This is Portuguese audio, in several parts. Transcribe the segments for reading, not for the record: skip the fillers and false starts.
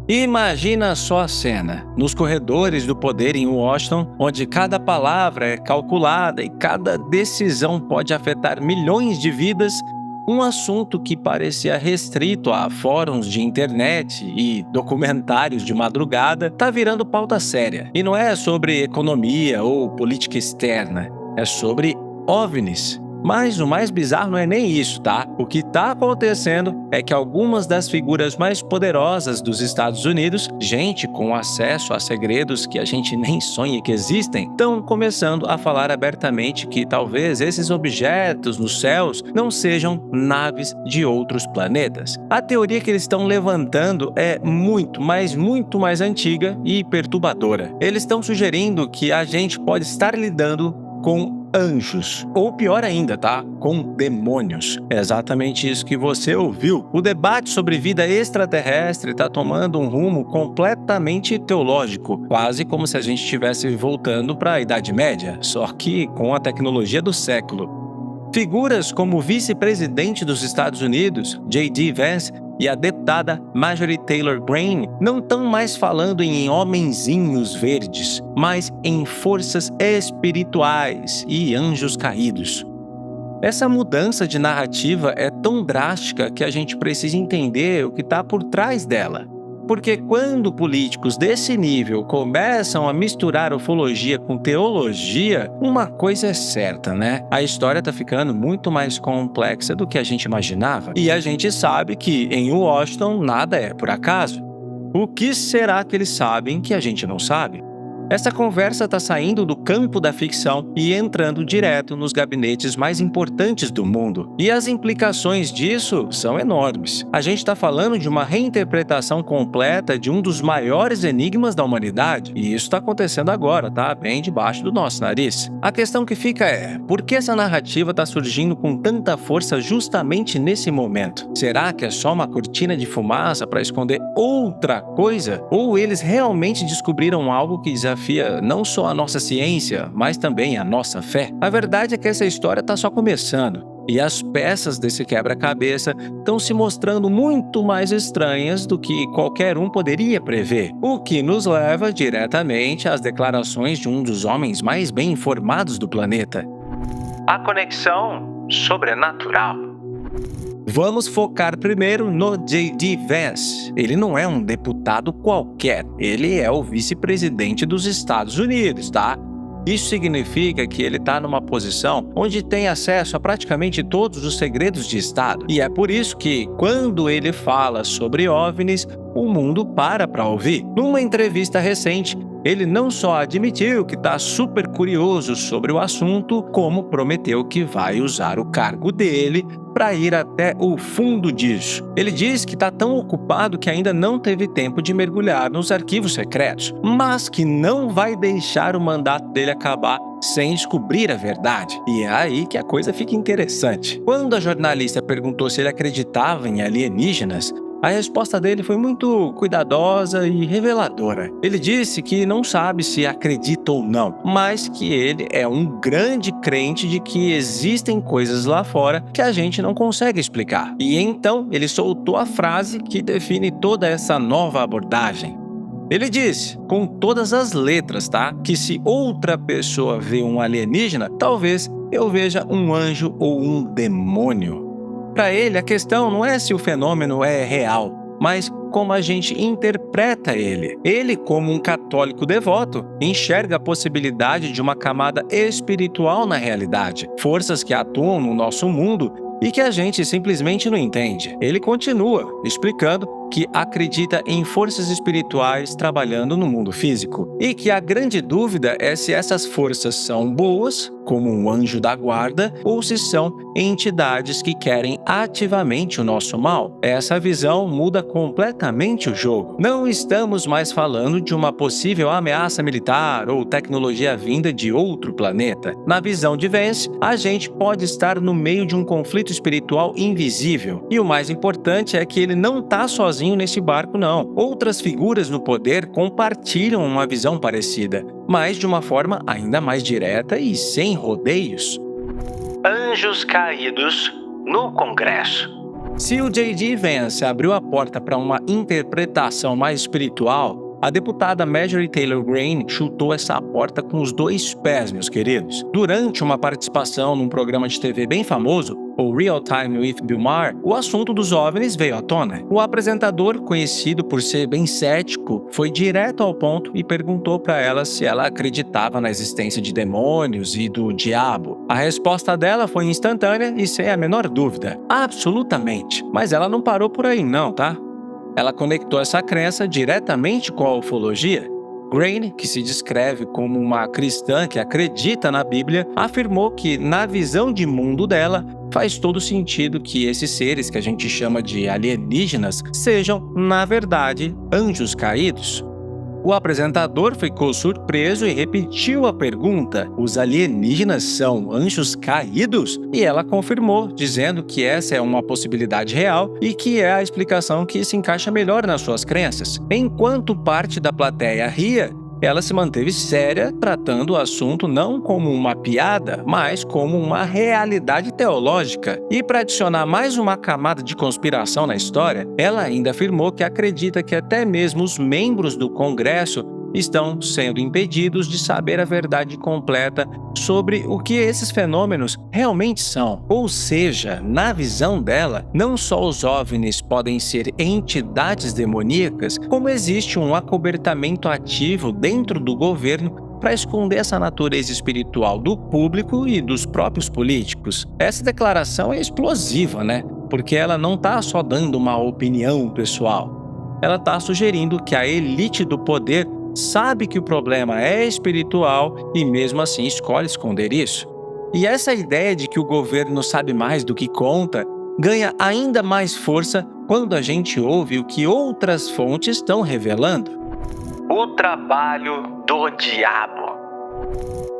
Imagina só a cena, nos corredores do poder em Washington, onde cada palavra é calculada e cada decisão pode afetar milhões de vidas, um assunto que parecia restrito a fóruns de internet e documentários de madrugada está virando pauta séria. E não é sobre economia ou política externa, é sobre OVNIs. Mas o mais bizarro não é nem isso, tá? O que está acontecendo é que algumas das figuras mais poderosas dos Estados Unidos, gente com acesso a segredos que a gente nem sonha que existem, estão começando a falar abertamente que talvez esses objetos nos céus não sejam naves de outros planetas. A teoria que eles estão levantando é muito, mas muito mais antiga e perturbadora. Eles estão sugerindo que a gente pode estar lidando com anjos, ou pior ainda, tá? Com demônios. É exatamente isso que você ouviu. O debate sobre vida extraterrestre está tomando um rumo completamente teológico, quase como se a gente estivesse voltando para a Idade Média, só que com a tecnologia do século. Figuras como o vice-presidente dos Estados Unidos, J.D. Vance, e a deputada Marjorie Taylor Greene não estão mais falando em homenzinhos verdes, mas em forças espirituais e anjos caídos. Essa mudança de narrativa é tão drástica que a gente precisa entender o que está por trás dela. Porque quando políticos desse nível começam a misturar ufologia com teologia, uma coisa é certa, né? A história está ficando muito mais complexa do que a gente imaginava. E a gente sabe que em Washington nada é por acaso. O que será que eles sabem que a gente não sabe? Essa conversa está saindo do campo da ficção e entrando direto nos gabinetes mais importantes do mundo. E as implicações disso são enormes. A gente está falando de uma reinterpretação completa de um dos maiores enigmas da humanidade. E isso está acontecendo agora, tá? Bem debaixo do nosso nariz. A questão que fica é, por que essa narrativa está surgindo com tanta força justamente nesse momento? Será que é só uma cortina de fumaça para esconder outra coisa? Ou eles realmente descobriram algo que desafia não só a nossa ciência, mas também a nossa fé? A verdade é que essa história está só começando. E as peças desse quebra-cabeça estão se mostrando muito mais estranhas do que qualquer um poderia prever, o que nos leva diretamente às declarações de um dos homens mais bem informados do planeta. A conexão sobrenatural. Vamos focar primeiro no J.D. Vance. Ele não é um deputado qualquer, ele é o vice-presidente dos Estados Unidos, tá? Isso significa que ele está numa posição onde tem acesso a praticamente todos os segredos de Estado. E é por isso que, quando ele fala sobre OVNIs, o mundo para ouvir. Numa entrevista recente, ele não só admitiu que está super curioso sobre o assunto, como prometeu que vai usar o cargo dele para ir até o fundo disso. Ele diz que está tão ocupado que ainda não teve tempo de mergulhar nos arquivos secretos, mas que não vai deixar o mandato dele acabar sem descobrir a verdade. E é aí que a coisa fica interessante. Quando a jornalista perguntou se ele acreditava em alienígenas, a resposta dele foi muito cuidadosa e reveladora. Ele disse que não sabe se acredita ou não, mas que ele é um grande crente de que existem coisas lá fora que a gente não consegue explicar. E então ele soltou a frase que define toda essa nova abordagem. Ele disse, com todas as letras, tá? Que se outra pessoa vê um alienígena, talvez eu veja um anjo ou um demônio. Para ele, a questão não é se o fenômeno é real, mas como a gente interpreta ele. Ele, como um católico devoto, enxerga a possibilidade de uma camada espiritual na realidade, forças que atuam no nosso mundo e que a gente simplesmente não entende. Ele continua explicando que acredita em forças espirituais trabalhando no mundo físico e que a grande dúvida é se essas forças são boas, como um anjo da guarda, ou se são entidades que querem ativamente o nosso mal. Essa visão muda completamente o jogo. Não estamos mais falando de uma possível ameaça militar ou tecnologia vinda de outro planeta. Na visão de Vance, a gente pode estar no meio de um conflito espiritual invisível. E o mais importante é que ele não está sozinho nesse barco, não. Outras figuras no poder compartilham uma visão parecida, mas de uma forma ainda mais direta e sem rodeios. Anjos caídos no Congresso. Se o J.D. Vance abriu a porta para uma interpretação mais espiritual, a deputada Marjorie Taylor Greene chutou essa porta com os 2 pés, meus queridos. Durante uma participação num programa de TV bem famoso, o Real Time with Bill Maher, o assunto dos OVNIs veio à tona. O apresentador, conhecido por ser bem cético, foi direto ao ponto e perguntou para ela se ela acreditava na existência de demônios e do diabo. A resposta dela foi instantânea e sem a menor dúvida. Absolutamente. Mas ela não parou por aí não, tá? Ela conectou essa crença diretamente com a ufologia. Greene, que se descreve como uma cristã que acredita na Bíblia, afirmou que, na visão de mundo dela, faz todo sentido que esses seres que a gente chama de alienígenas sejam, na verdade, anjos caídos. O apresentador ficou surpreso e repetiu a pergunta: os alienígenas são anjos caídos? E ela confirmou, dizendo que essa é uma possibilidade real e que é a explicação que se encaixa melhor nas suas crenças. Enquanto parte da plateia ria, ela se manteve séria, tratando o assunto não como uma piada, mas como uma realidade teológica. E para adicionar mais uma camada de conspiração na história, ela ainda afirmou que acredita que até mesmo os membros do Congresso estão sendo impedidos de saber a verdade completa sobre o que esses fenômenos realmente são. Ou seja, na visão dela, não só os OVNIs podem ser entidades demoníacas, como existe um acobertamento ativo dentro do governo para esconder essa natureza espiritual do público e dos próprios políticos. Essa declaração é explosiva, né? Porque ela não está só dando uma opinião pessoal. Ela está sugerindo que a elite do poder sabe que o problema é espiritual e mesmo assim escolhe esconder isso. E essa ideia de que o governo sabe mais do que conta ganha ainda mais força quando a gente ouve o que outras fontes estão revelando. O trabalho do diabo.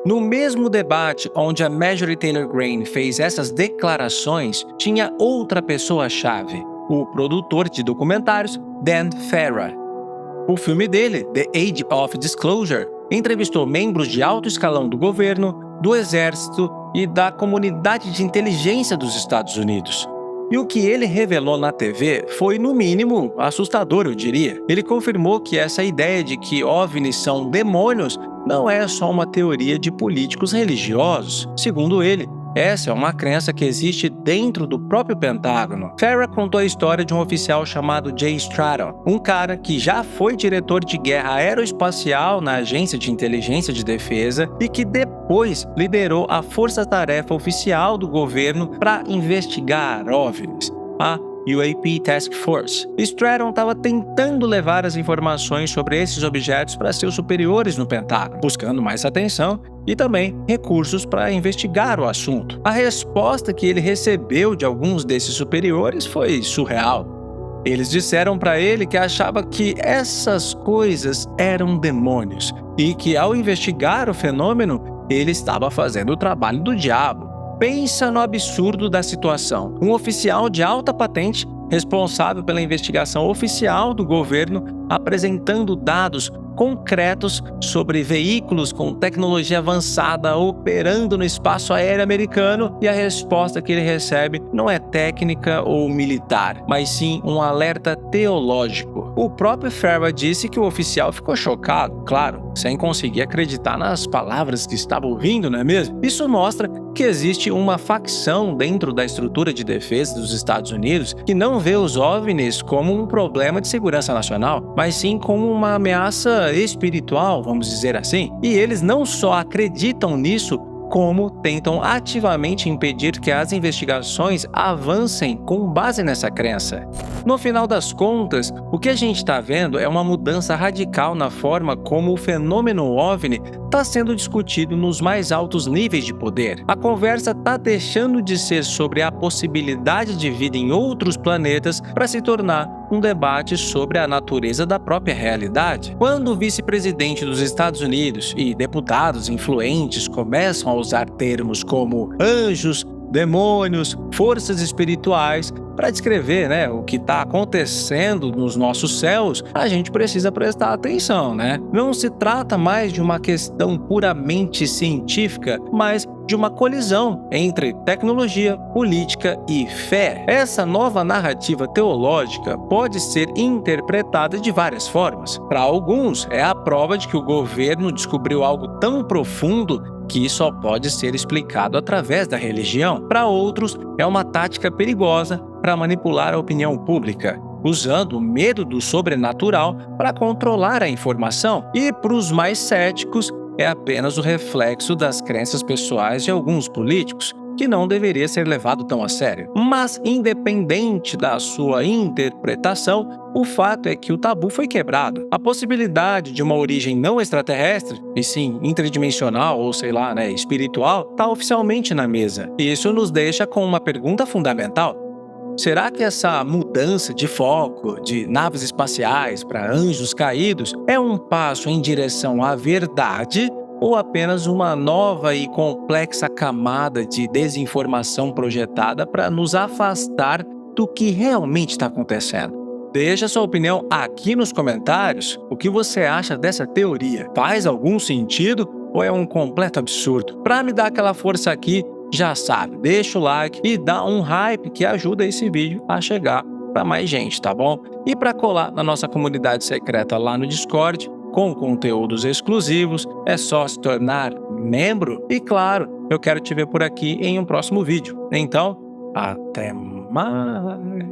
No mesmo debate onde a Marjorie Taylor Greene fez essas declarações, tinha outra pessoa-chave, o produtor de documentários Dan Farah. O filme dele, The Age of Disclosure, entrevistou membros de alto escalão do governo, do exército e da comunidade de inteligência dos Estados Unidos. E o que ele revelou na TV foi, no mínimo, assustador, eu diria. Ele confirmou que essa ideia de que OVNIs são demônios não é só uma teoria de políticos religiosos. Segundo ele, essa é uma crença que existe dentro do próprio Pentágono. Farah contou a história de um oficial chamado Jay Stratton, um cara que já foi diretor de guerra aeroespacial na Agência de Inteligência de Defesa e que depois liderou a força-tarefa oficial do governo para investigar OVNIs, a UAP Task Force. Stratton estava tentando levar as informações sobre esses objetos para seus superiores no Pentágono, buscando mais atenção e também recursos para investigar o assunto. A resposta que ele recebeu de alguns desses superiores foi surreal. Eles disseram para ele que achava que essas coisas eram demônios e que, ao investigar o fenômeno, ele estava fazendo o trabalho do diabo. Pensa no absurdo da situação. Um oficial de alta patente, responsável pela investigação oficial do governo, apresentando dados concretos sobre veículos com tecnologia avançada operando no espaço aéreo americano, e a resposta que ele recebe não é técnica ou militar, mas sim um alerta teológico. O próprio Farah disse que o oficial ficou chocado, claro, sem conseguir acreditar nas palavras que estava ouvindo, não é mesmo? Isso mostra que existe uma facção dentro da estrutura de defesa dos Estados Unidos que não vê os OVNIs como um problema de segurança nacional, mas sim como uma ameaça espiritual, vamos dizer assim. E eles não só acreditam nisso, como tentam ativamente impedir que as investigações avancem com base nessa crença. No final das contas, o que a gente está vendo é uma mudança radical na forma como o fenômeno OVNI está sendo discutido nos mais altos níveis de poder. A conversa está deixando de ser sobre a possibilidade de vida em outros planetas para se tornar um debate sobre a natureza da própria realidade. Quando o vice-presidente dos Estados Unidos e deputados influentes começam a usar termos como anjos, demônios, forças espirituais, para descrever, né, o que está acontecendo nos nossos céus, a gente precisa prestar atenção, né? Não se trata mais de uma questão puramente científica, mas de uma colisão entre tecnologia, política e fé. Essa nova narrativa teológica pode ser interpretada de várias formas. Para alguns, é a prova de que o governo descobriu algo tão profundo que só pode ser explicado através da religião. Para outros, é uma tática perigosa para manipular a opinião pública, usando o medo do sobrenatural para controlar a informação. E para os mais céticos, é apenas o reflexo das crenças pessoais de alguns políticos, que não deveria ser levado tão a sério. Mas, independente da sua interpretação, o fato é que o tabu foi quebrado. A possibilidade de uma origem não extraterrestre, e sim interdimensional ou sei lá, espiritual, está oficialmente na mesa. E isso nos deixa com uma pergunta fundamental. Será que essa mudança de foco de naves espaciais para anjos caídos é um passo em direção à verdade ou apenas uma nova e complexa camada de desinformação projetada para nos afastar do que realmente está acontecendo? Deixa sua opinião aqui nos comentários. O que você acha dessa teoria? Faz algum sentido ou é um completo absurdo? Para me dar aquela força aqui, já sabe, deixa o like e dá um hype que ajuda esse vídeo a chegar para mais gente, tá bom? E para colar na nossa comunidade secreta lá no Discord, com conteúdos exclusivos, é só se tornar membro. E claro, eu quero te ver por aqui em um próximo vídeo. Então, até mais!